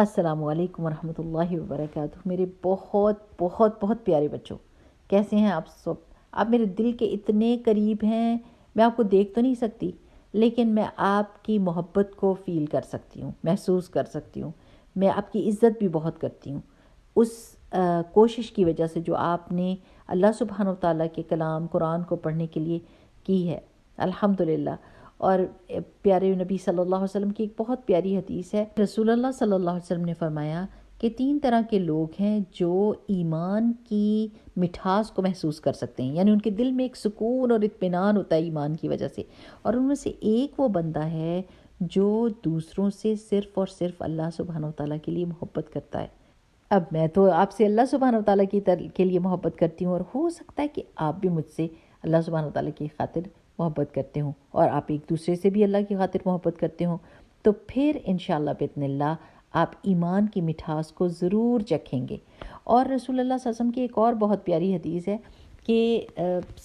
السلام علیکم ورحمۃ اللہ وبرکاتہ۔ میرے بہت بہت بہت پیارے بچوں، کیسے ہیں آپ سب؟ آپ میرے دل کے اتنے قریب ہیں، میں آپ کو دیکھ تو نہیں سکتی لیکن میں آپ کی محبت کو فیل کر سکتی ہوں، محسوس کر سکتی ہوں۔ میں آپ کی عزت بھی بہت کرتی ہوں اس کوشش کی وجہ سے جو آپ نے اللہ سبحانہ و تعالیٰ کے کلام قرآن کو پڑھنے کے لیے کی ہے، الحمدللہ۔ اور پیارے نبی صلی اللہ علیہ وسلم کی ایک بہت پیاری حدیث ہے، رسول اللہ صلی اللہ علیہ وسلم نے فرمایا کہ 3 طرح کے لوگ ہیں جو ایمان کی مٹھاس کو محسوس کر سکتے ہیں، یعنی ان کے دل میں ایک سکون اور اطمینان ہوتا ہے ایمان کی وجہ سے، اور ان میں سے ایک وہ بندہ ہے جو دوسروں سے صرف اور صرف اللہ سبحانہ و تعالیٰ کے لیے محبت کرتا ہے۔ اب میں تو آپ سے اللہ سبحانہ و تعالیٰ کے لیے محبت کرتی ہوں، اور ہو سکتا ہے کہ آپ بھی مجھ سے اللہ سبحانہ و تعالیٰ کی خاطر محبت کرتے ہوں، اور آپ ایک دوسرے سے بھی اللہ کی خاطر محبت کرتے ہوں، تو پھر انشاءاللہ باذن اللہ آپ ایمان کی مٹھاس کو ضرور چکھیں گے۔ اور رسول اللہ صلی اللہ علیہ وسلم کی ایک اور بہت پیاری حدیث ہے کہ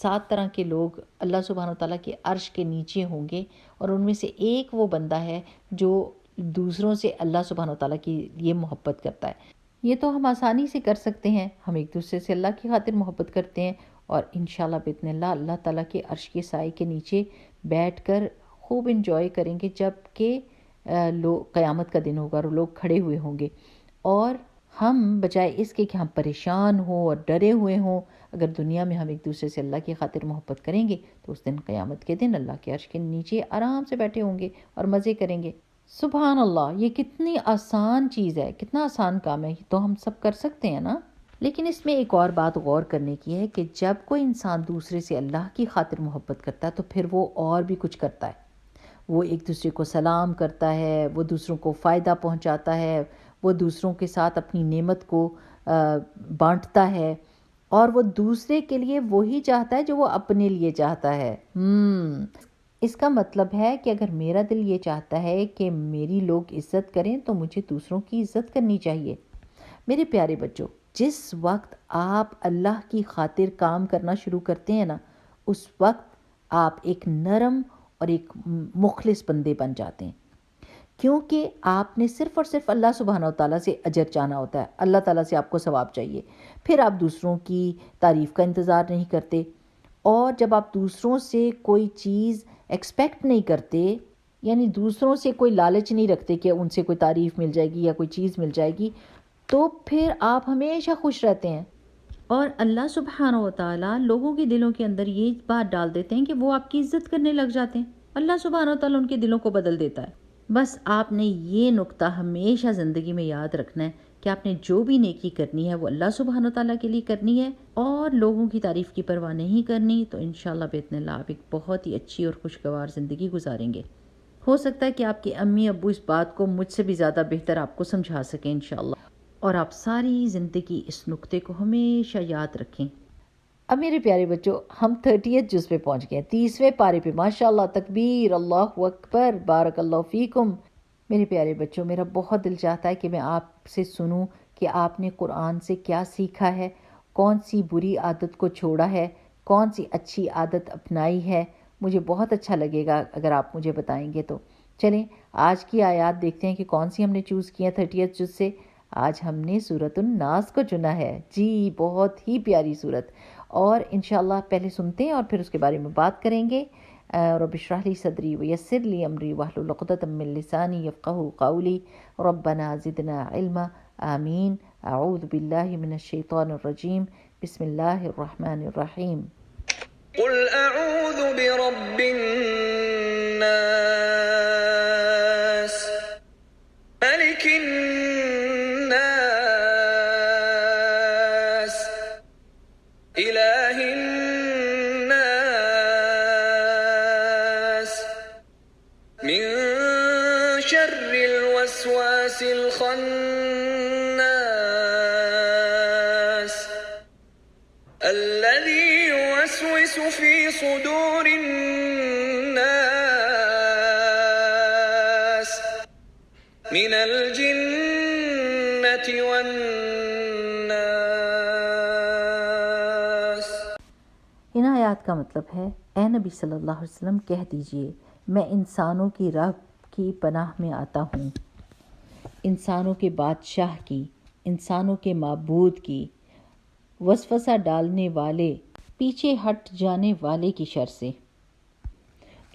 7 طرح کے لوگ اللہ سبحانہ و تعالیٰ کے عرش کے نیچے ہوں گے، اور ان میں سے ایک وہ بندہ ہے جو دوسروں سے اللہ سبحانہ و تعالیٰ کی یہ محبت کرتا ہے۔ یہ تو ہم آسانی سے کر سکتے ہیں، ہم ایک دوسرے سے اللہ کی خاطر محبت کرتے ہیں، اور انشاءاللہ باذن اللہ اللہ تعالیٰ کے عرش کے سائے کے نیچے بیٹھ کر خوب انجوائے کریں گے، جب کہ قیامت کا دن ہوگا اور لوگ کھڑے ہوئے ہوں گے، اور ہم بجائے اس کے کہ ہم پریشان ہوں اور ڈرے ہوئے ہوں، اگر دنیا میں ہم ایک دوسرے سے اللہ کی خاطر محبت کریں گے تو اس دن قیامت کے دن اللہ کے عرش کے نیچے آرام سے بیٹھے ہوں گے اور مزے کریں گے۔ سبحان اللہ، یہ کتنی آسان چیز ہے، کتنا آسان کام ہے، تو ہم سب کر سکتے ہیں نا۔ لیکن اس میں ایک اور بات غور کرنے کی ہے کہ جب کوئی انسان دوسرے سے اللہ کی خاطر محبت کرتا ہے تو پھر وہ اور بھی کچھ کرتا ہے، وہ ایک دوسرے کو سلام کرتا ہے، وہ دوسروں کو فائدہ پہنچاتا ہے، وہ دوسروں کے ساتھ اپنی نعمت کو بانٹتا ہے، اور وہ دوسرے کے لیے وہی چاہتا ہے جو وہ اپنے لیے چاہتا ہے۔ اس کا مطلب ہے کہ اگر میرا دل یہ چاہتا ہے کہ میری لوگ عزت کریں تو مجھے دوسروں کی عزت کرنی چاہیے۔ میرے پیارے بچوں، جس وقت آپ اللہ کی خاطر کام کرنا شروع کرتے ہیں نا، اس وقت آپ ایک نرم اور ایک مخلص بندے بن جاتے ہیں، کیونکہ آپ نے صرف اور صرف اللہ سبحانہ و تعالیٰ سے اجر چاہنا ہوتا ہے، اللہ تعالیٰ سے آپ کو ثواب چاہیے، پھر آپ دوسروں کی تعریف کا انتظار نہیں کرتے، اور جب آپ دوسروں سے کوئی چیز ایکسپیکٹ نہیں کرتے، یعنی دوسروں سے کوئی لالچ نہیں رکھتے کہ ان سے کوئی تعریف مل جائے گی یا کوئی چیز مل جائے گی، تو پھر آپ ہمیشہ خوش رہتے ہیں۔ اور اللہ سبحانہ و تعالیٰ لوگوں کے دلوں کے اندر یہ بات ڈال دیتے ہیں کہ وہ آپ کی عزت کرنے لگ جاتے ہیں، اللہ سبحانہ و تعالیٰ ان کے دلوں کو بدل دیتا ہے۔ بس آپ نے یہ نقطہ ہمیشہ زندگی میں یاد رکھنا ہے کہ آپ نے جو بھی نیکی کرنی ہے وہ اللہ سبحانہ و تعالیٰ کے لیے کرنی ہے، اور لوگوں کی تعریف کی پرواہ نہیں کرنی، تو انشاءاللہ باذن اللہ آپ ایک بہت ہی اچھی اور خوشگوار زندگی گزاریں گے۔ ہو سکتا ہے کہ آپ کے امی ابو اس بات کو مجھ سے بھی زیادہ بہتر آپ کو سمجھا سکیں انشاءاللہ، اور آپ ساری زندگی اس نقطے کو ہمیشہ یاد رکھیں۔ اب میرے پیارے بچوں، ہم 30 جز پہ پہنچ گئے ہیں، 30ویں پارے پہ، ماشاءاللہ، تکبیر، اللہ اکبر، بارک اللہ فیکم۔ میرے پیارے بچوں، میرا بہت دل چاہتا ہے کہ میں آپ سے سنوں کہ آپ نے قرآن سے کیا سیکھا ہے، کون سی بری عادت کو چھوڑا ہے، کون سی اچھی عادت اپنائی ہے۔ مجھے بہت اچھا لگے گا اگر آپ مجھے بتائیں گے تو۔ چلیں آج کی آیات دیکھتے ہیں کہ کون سی ہم نے چوز کی ہیں 30 جز سے۔ آج ہم نے سورۃ الناس کو چنا ہے، جی بہت ہی پیاری سورت، اور انشاءاللہ پہلے سنتے ہیں اور پھر اس کے بارے میں بات کریں گے۔ رب اشرح لی صدری ویسر لی امری واحلل عقدۃ من لسانی یفقہوا قولی، ربنا زدنا علما، آمین۔ اعوذ باللہ من الشیطان الرجیم، بسم اللہ الرحمن الرحیم۔ قل اعوذ برب الناس، ملک الہ الناس، من شر الوسواس الخناس، الذي يوسوس في صدور الناس، من الجنة والناس۔ ان آیات کا مطلب ہے، اے نبی صلی اللہ علیہ وسلم کہہ دیجئے، میں انسانوں کی رب کی پناہ میں آتا ہوں، انسانوں کے بادشاہ کی، انسانوں کے معبود کی، وسوسہ ڈالنے والے، پیچھے ہٹ جانے والے کی شر سے،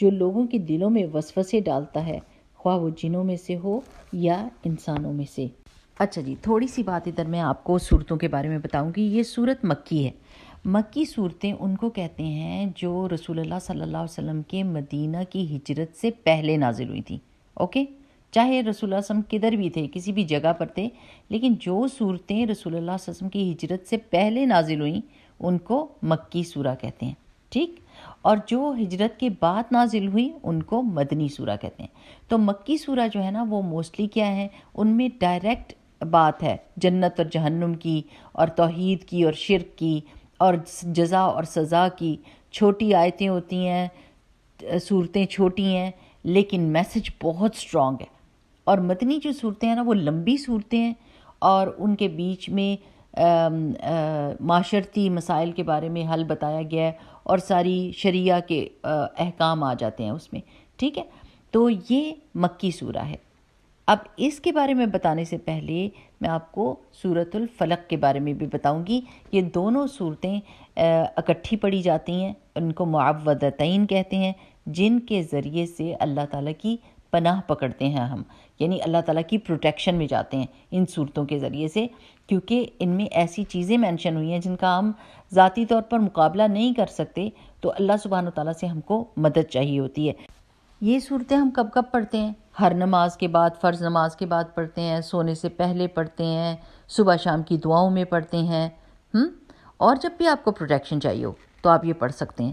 جو لوگوں کے دلوں میں وسوسے ڈالتا ہے، خواہ وہ جنوں میں سے ہو یا انسانوں میں سے۔ اچھا جی، تھوڑی سی بات ادھر میں آپ کو صورتوں کے بارے میں بتاؤں گی۔ یہ صورت مکی ہے۔ مکی صورتیں ان کو کہتے ہیں جو رسول اللہ صلی اللہ علیہ وسلم کے مدینہ کی ہجرت سے پہلے نازل ہوئی تھیں۔ اوکے، چاہے رسول اللہ صلی اللہ علیہ وسلم کدھر بھی تھے، کسی بھی جگہ پر تھے، لیکن جو صورتیں رسول اللہ صلی اللہ علیہ وسلم کی ہجرت سے پہلے نازل ہوئیں ان کو مکی سورہ کہتے ہیں، ٹھیک؟ اور جو ہجرت کے بعد نازل ہوئی ان کو مدنی سورہ کہتے ہیں۔ تو مکی سورہ جو ہے نا وہ موسٹلی کیا ہے، ان میں ڈائریکٹ بات ہے جنت اور جہنم کی، اور توحید کی، اور شرک کی، اور جزا اور سزا کی۔ چھوٹی آیتیں ہوتی ہیں، صورتیں چھوٹی ہیں، لیکن میسج بہت سٹرونگ ہے۔ اور مدنی جو صورتیں ہیں نا وہ لمبی صورتیں ہیں، اور ان کے بیچ میں معاشرتی مسائل کے بارے میں حل بتایا گیا ہے، اور ساری شریعہ کے احکام آ جاتے ہیں اس میں، ٹھیک ہے؟ تو یہ مکی سورہ ہے۔ اب اس کے بارے میں بتانے سے پہلے میں آپ کو سورۃ الفلق کے بارے میں بھی بتاؤں گی۔ یہ دونوں صورتیں اکٹھی پڑھی جاتی ہیں، ان کو معوذتین کہتے ہیں، جن کے ذریعے سے اللہ تعالیٰ کی پناہ پکڑتے ہیں ہم، یعنی اللہ تعالیٰ کی پروٹیکشن میں جاتے ہیں ان صورتوں کے ذریعے سے، کیونکہ ان میں ایسی چیزیں مینشن ہوئی ہیں جن کا ہم ذاتی طور پر مقابلہ نہیں کر سکتے، تو اللہ سبحانہ وتعالیٰ سے ہم کو مدد چاہیے ہوتی ہے۔ یہ صورتیں ہم کب کب پڑھتے ہیں؟ ہر نماز کے بعد، فرض نماز کے بعد پڑھتے ہیں، سونے سے پہلے پڑھتے ہیں، صبح شام کی دعاؤں میں پڑھتے ہیں، اور جب بھی آپ کو پروٹیکشن چاہیے ہو تو آپ یہ پڑھ سکتے ہیں۔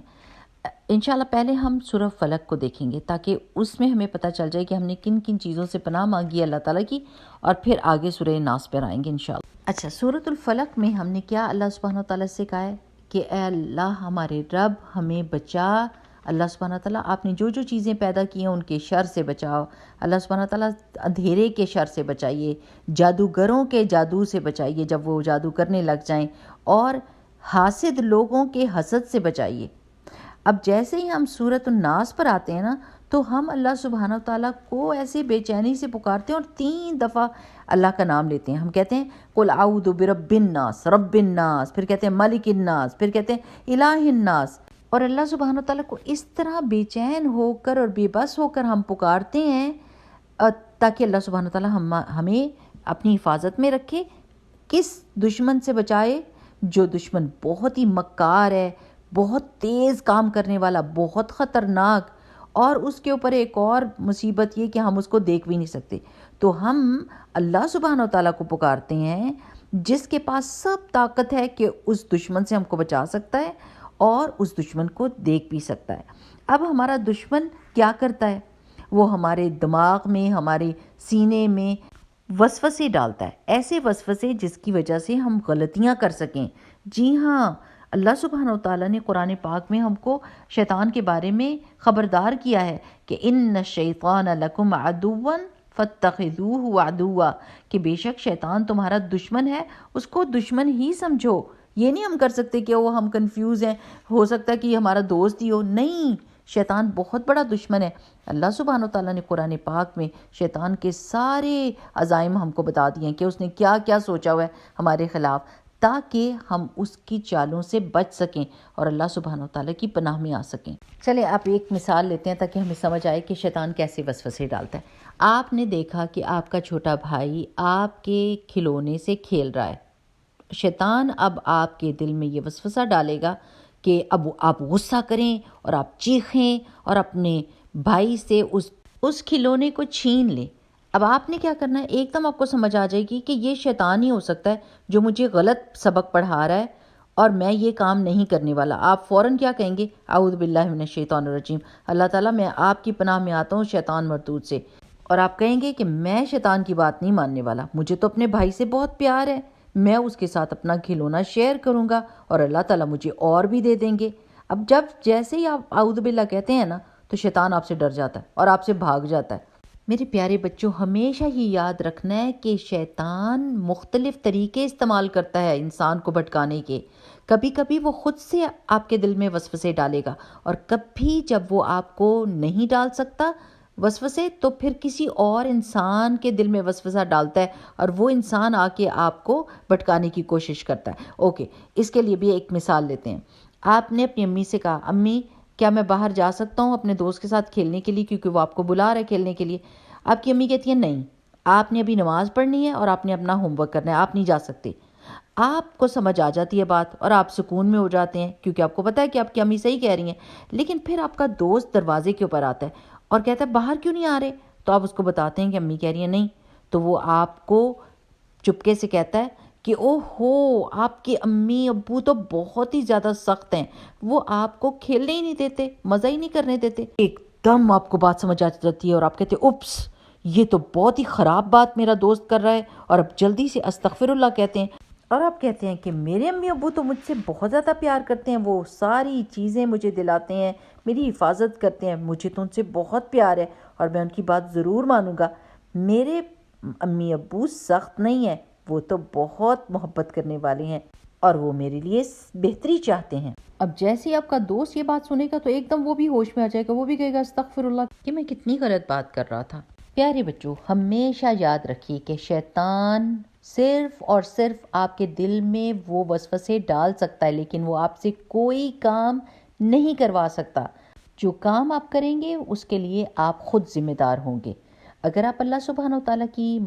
انشاءاللہ پہلے ہم سورہ فلق کو دیکھیں گے تاکہ اس میں ہمیں پتہ چل جائے کہ ہم نے کن کن چیزوں سے پناہ مانگی ہے اللہ تعالیٰ کی، اور پھر آگے سورہ ناس پر آئیں گے انشاءاللہ۔ اچھا، سورۃ الفلق میں ہم نے کیا اللہ سبحانہ وتعالیٰ سے کہا ہے کہ اے اللہ ہمارے رب ہمیں بچا، اللہ سبحانہ وتعالیٰ آپ نے جو جو چیزیں پیدا کی ہیں ان کے شر سے بچاؤ، اللہ سبحانہ وتعالیٰ اندھیرے کے شر سے بچائیے، جادوگروں کے جادو سے بچائیے جب وہ جادو کرنے لگ جائیں، اور حاسد لوگوں کے حسد سے بچائیے۔ اب جیسے ہی ہم سورۃ الناس پر آتے ہیں نا تو ہم اللہ سبحانہ وتعالیٰ کو ایسے بے چینی سے پکارتے ہیں اور 3 دفعہ اللہ کا نام لیتے ہیں۔ ہم کہتے ہیں قل اعوذ برب الناس، رب الناس، پھر کہتے ہیں ملک الناس، پھر کہتے ہیں الہ الناس، اور اللہ سبحانہ وتعالیٰ کو اس طرح بے چین ہو کر اور بے بس ہو کر ہم پکارتے ہیں تاکہ اللہ سبحانہ وتعالیٰ ہمیں اپنی حفاظت میں رکھے۔ کس دشمن سے بچائے؟ جو دشمن بہت ہی مکار ہے، بہت تیز کام کرنے والا، بہت خطرناک، اور اس کے اوپر ایک اور مصیبت یہ کہ ہم اس کو دیکھ بھی نہیں سکتے۔ تو ہم اللہ سبحانہ وتعالیٰ کو پکارتے ہیں جس کے پاس سب طاقت ہے کہ اس دشمن سے ہم کو بچا سکتا ہے اور اس دشمن کو دیکھ بھی سکتا ہے۔ اب ہمارا دشمن کیا کرتا ہے؟ وہ ہمارے دماغ میں، ہمارے سینے میں وسوسے ڈالتا ہے، ایسے وسوسے جس کی وجہ سے ہم غلطیاں کر سکیں۔ جی ہاں، اللہ سبحانہ وتعالیٰ نے قرآن پاک میں ہم کو شیطان کے بارے میں خبردار کیا ہے کہ ان الشیطان لکم عدو فاتخذوہ عدوا، کہ بے شک شیطان تمہارا دشمن ہے، اس کو دشمن ہی سمجھو۔ یہ نہیں ہم کر سکتے کہ وہ ہم کنفیوز ہیں، ہو سکتا ہے کہ یہ ہمارا دوست ہی ہو، نہیں، شیطان بہت بڑا دشمن ہے۔ اللہ سبحانہ وتعالیٰ نے قرآن پاک میں شیطان کے سارے عزائم ہم کو بتا دیے ہیں کہ اس نے کیا کیا سوچا ہوا ہے ہمارے خلاف، تاکہ ہم اس کی چالوں سے بچ سکیں اور اللہ سبحانہ وتعالیٰ کی پناہ میں آ سکیں۔ چلیں آپ ایک مثال لیتے ہیں تاکہ ہمیں سمجھ آئے کہ شیطان کیسے وسوسے ڈالتا ہے۔ آپ نے دیکھا کہ آپ کا چھوٹا بھائی آپ کے کھلونے سے کھیل رہا ہے، شیطان اب آپ کے دل میں یہ وسوسہ ڈالے گا کہ اب آپ غصہ کریں اور آپ چیخیں اور اپنے بھائی سے اس کھلونے کو چھین لیں۔ اب آپ نے کیا کرنا ہے؟ ایک دم آپ کو سمجھ آ جائے گی کہ یہ شیطان ہی ہو سکتا ہے جو مجھے غلط سبق پڑھا رہا ہے اور میں یہ کام نہیں کرنے والا۔ آپ فوراً کیا کہیں گے؟ اعوذ باللہ من الشیطان الرجیم، اللہ تعالیٰ میں آپ کی پناہ میں آتا ہوں شیطان مردود سے، اور آپ کہیں گے کہ میں شیطان کی بات نہیں ماننے والا، مجھے تو اپنے بھائی سے بہت پیار ہے، میں اس کے ساتھ اپنا کھلونا شیئر کروں گا اور اللہ تعالیٰ مجھے اور بھی دے دیں گے۔ اب جیسے ہی آپ اعوذ باللہ کہتے ہیں نا تو شیطان آپ سے ڈر جاتا ہے اور آپ سے بھاگ جاتا ہے۔ میرے پیارے بچوں، ہمیشہ ہی یاد رکھنا ہے کہ شیطان مختلف طریقے استعمال کرتا ہے انسان کو بھٹکانے کے۔ کبھی کبھی وہ خود سے آپ کے دل میں وسوسے ڈالے گا، اور کبھی جب وہ آپ کو نہیں ڈال سکتا وسوسے تو پھر کسی اور انسان کے دل میں وسوسہ ڈالتا ہے اور وہ انسان آ کے آپ کو بھٹکانے کی کوشش کرتا ہے. اوکے، اس کے لیے بھی ایک مثال لیتے ہیں. آپ نے اپنی امی سے کہا امی کیا میں باہر جا سکتا ہوں اپنے دوست کے ساتھ کھیلنے کے لیے کیونکہ وہ آپ کو بلا رہا ہے کھیلنے کے لیے. آپ کی امی کہتی ہیں نہیں، آپ نے ابھی نماز پڑھنی ہے اور آپ نے اپنا ہوم ورک کرنا ہے، آپ نہیں جا سکتے. آپ کو سمجھ آ جاتی ہے بات اور آپ سکون میں ہو جاتے ہیں کیونکہ آپ کو پتہ ہے کہ آپ کی امی صحیح کہہ رہی ہیں. لیکن پھر آپ کا دوست دروازے کے اوپر آتا ہے اور کہتا ہے باہر کیوں نہیں آ رہے؟ تو آپ اس کو بتاتے ہیں کہ امی کہہ رہی ہیں نہیں. تو وہ آپ کو چپکے سے کہتا ہے کہ او ہو آپ کی امی ابو تو بہت ہی زیادہ سخت ہیں، وہ آپ کو کھیلنے ہی نہیں دیتے، مزہ ہی نہیں کرنے دیتے. ایک دم آپ کو بات سمجھ آ جاتی ہے اور آپ کہتے ہیں اوپس، یہ تو بہت ہی خراب بات میرا دوست کر رہا ہے، اور اب جلدی سے استغفر اللہ کہتے ہیں. اور آپ کہتے ہیں کہ میرے امی ابو تو مجھ سے بہت زیادہ پیار کرتے ہیں، وہ ساری چیزیں مجھے دلاتے ہیں، میری حفاظت کرتے ہیں، مجھے تو ان سے بہت پیار ہے اور میں ان کی بات ضرور مانوں گا. میرے امی ابو سخت نہیں ہیں، وہ تو بہت محبت کرنے والے ہیں اور وہ میرے لیے بہتری چاہتے ہیں. اب جیسے آپ کا دوست یہ بات سنے گا تو ایک دم وہ بھی ہوش میں آ جائے گا، وہ بھی کہے گا استغفر اللہ کہ میں کتنی غلط بات کر رہا تھا. پیارے بچوں، ہمیشہ یاد رکھیے کہ شیطان صرف اور صرف آپ کے دل میں وہ وسوسے ڈال سکتا ہے، لیکن وہ آپ سے کوئی کام نہیں کروا سکتا. جو کام آپ کریں گے اس کے لیے آپ خود ذمہ دار ہوں گے. اگر آپ اللہ سبحانہ و تعالیٰ کی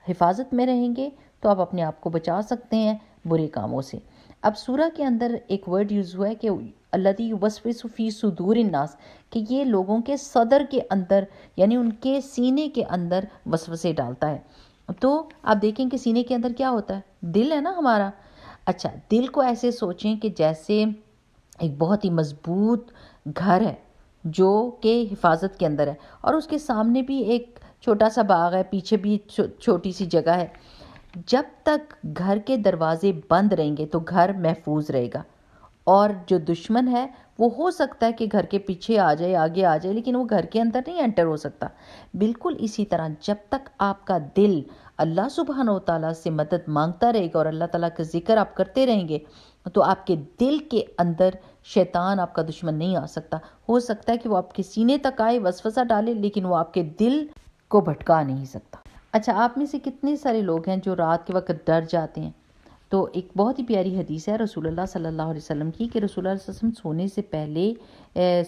حفاظت میں رہیں گے تو آپ اپنے آپ کو بچا سکتے ہیں برے کاموں سے. اب سورہ کے اندر ایک ورڈ یوز ہوا ہے کہ الذی یوسوس فی صدور الناس، کہ یہ لوگوں کے صدر کے اندر یعنی ان کے سینے کے اندر وسوسے ڈالتا ہے. تو آپ دیکھیں کہ سینے کے اندر کیا ہوتا ہے، دل ہے نا ہمارا. اچھا، دل کو ایسے سوچیں کہ جیسے ایک بہت ہی مضبوط گھر ہے جو کہ حفاظت کے اندر ہے اور اس کے سامنے بھی ایک چھوٹا سا باغ ہے، پیچھے بھی چھوٹی سی جگہ ہے. جب تک گھر کے دروازے بند رہیں گے تو گھر محفوظ رہے گا، اور جو دشمن ہے وہ ہو سکتا ہے کہ گھر کے پیچھے آ جائے، آگے آ جائے، لیکن وہ گھر کے اندر نہیں انٹر ہو سکتا. بالکل اسی طرح جب تک آپ کا دل اللہ سبحانہ و تعالیٰ سے مدد مانگتا رہے گا اور اللہ تعالیٰ کا ذکر آپ کرتے رہیں گے تو آپ کے دل کے اندر شیطان آپ کا دشمن نہیں آ سکتا. ہو سکتا ہے کہ وہ آپ کے سینے تک آئے، وسوسہ ڈالے، لیکن وہ آپ کے دل کو بھٹکا نہیں سکتا. اچھا، آپ میں سے کتنے سارے لوگ ہیں جو رات کے وقت ڈر جاتے ہیں؟ تو ایک بہت ہی پیاری حدیث ہے رسول اللہ صلی اللہ علیہ وسلم کی کہ رسول اللہ صلی اللہ علیہ وسلم سونے سے پہلے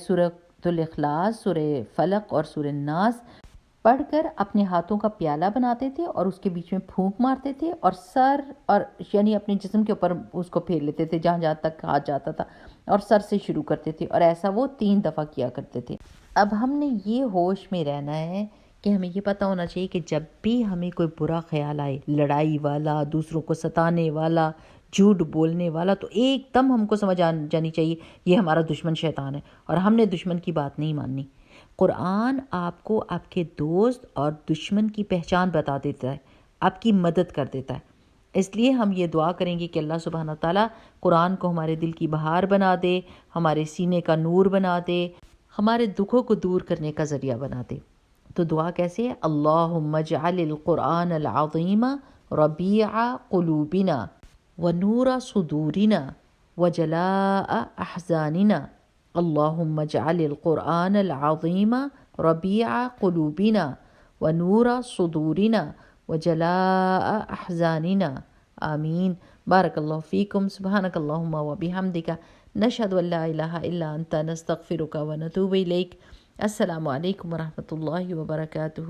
سورۃ الاخلاص، سورہ فلق اور سورہ ناس پڑھ کر اپنے ہاتھوں کا پیالہ بناتے تھے اور اس کے بیچ میں پھونک مارتے تھے اور سر اور یعنی اپنے جسم کے اوپر اس کو پھیر لیتے تھے جہاں تک ہاتھ جاتا تھا اور سر سے شروع کرتے تھے، اور ایسا وہ 3 دفعہ کیا کرتے تھے. اب ہم نے یہ ہوش میں رہنا ہے کہ ہمیں یہ پتہ ہونا چاہیے کہ جب بھی ہمیں کوئی برا خیال آئے، لڑائی والا، دوسروں کو ستانے والا، جھوٹ بولنے والا، تو ایک دم ہم کو سمجھ آ جانی چاہیے یہ ہمارا دشمن شیطان ہے اور ہم نے دشمن کی بات نہیں ماننی. قرآن آپ کو آپ کے دوست اور دشمن کی پہچان بتا دیتا ہے، آپ کی مدد کر دیتا ہے. اس لیے ہم یہ دعا کریں گے کہ اللہ سبحانہ تعالیٰ قرآن کو ہمارے دل کی بہار بنا دے، ہمارے سینے کا نور بنا دے، ہمارے دکھوں کو دور کرنے کا ذریعہ بنا دے. تو دعا کیسے ہے؟ اللہم اجعل القرآن العظیم ربیع قلوبنا ونور صدورنا وجلاء احزاننا. اللہم اجعل القرآن العظیم ربیع قلوبنا ونور صدورنا وجلاء احزاننا. آمین. بارک اللہ فیکم. سبحانک اللہم وبحمدک، نشہد ان لا الہ الا انت، نستغفرک ونتوب الیک. السلام علیکم ورحمۃ اللہ وبرکاتہ.